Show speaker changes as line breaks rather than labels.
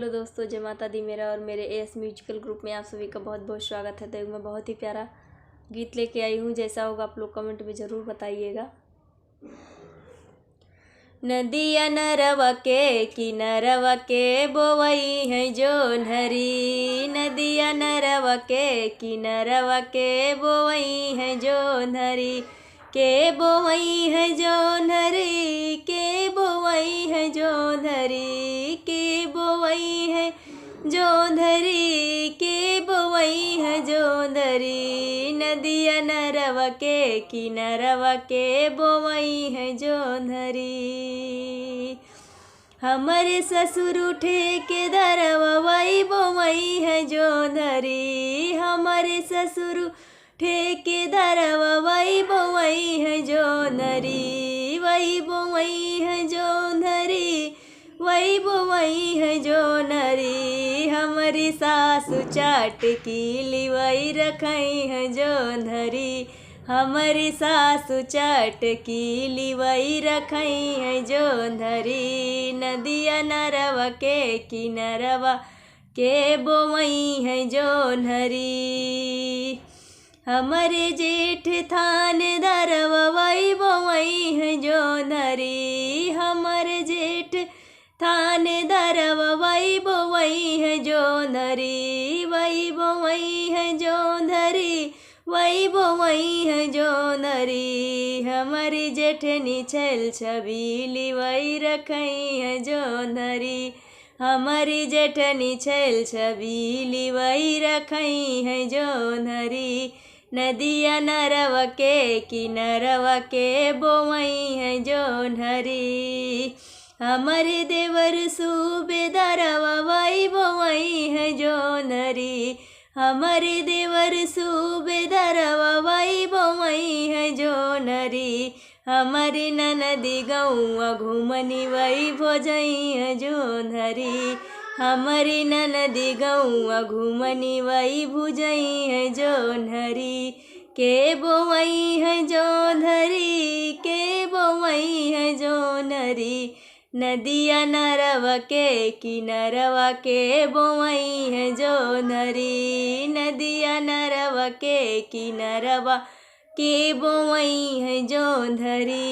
Hello दोस्तों, जय माता दी। मेरा और मेरे एएस म्यूजिकल ग्रुप में आप सभी का बहुत बहुत स्वागत है। तो मैं बहुत ही प्यारा गीत लेके आई हूँ। जैसा होगा आप लोग कमेंट में ज़रूर बताइएगा। नदिया नरवा के किनरवा के बोवई है जोन्हरी, नदिया नरवा के किनरवा के बोवई है जोन्हरी, के बोवई है जोन्हरी, के बोवई है जोन्हरी, के बोवई है जोन्हरी, के बोवई है जोन्हरी, नदिया नरवा के किनरवा के बोवई है जोन्हरी। हमारे ससुर उठे के दरवा वही बोवई है जोन्हरी, हमारे ससुर उठे के दरवा वही बोवई है जोन्हरी, वही बोवई है जोन्हरी, वही बोवई है जोन्हरी, हमारी सासु चाट की लिवई रखई है जोन्हरी, हमारी सासु चाट की लिवई रखई है जोन्हरी, नदिया नरवा के किनरवा के बोवई है जोन्हरी, हमारे जेठ थान दरवा वही बोवई है जोन्हरी, हमारे जेठ थान दरवा वही बोवई है जोन्हरी, वही बोवई है जोन्हरी, वही बोवई है जोन्हरी, हमारी जेठनी छल छबीली वही रखई है जोन्हरी, हमारी जेठनी छल छबीली वही रखई है जोन्हरी, नदिया नरवा के किनरवा के बोवई है जोन्हरी, हमारे देवर सूबेदारवा वही बोवई है जोन्हरी, हमारे देवर सूबेदारवा वही बोवई है जोन्हरी, हमारी ननदी गौआ घूमनी वही भोजई है जोन्हरी, हमारी ननदी गौआ घूमनी वही भुजई है जोन्हरी, के बोवई है जोन्हरी, के बोवई है जोन्हरी, नदिया नरवा के किनरवा के बोवई है जोन्हरी, नदिया नरवा के किनरवा के बोवई है जोन्हरी।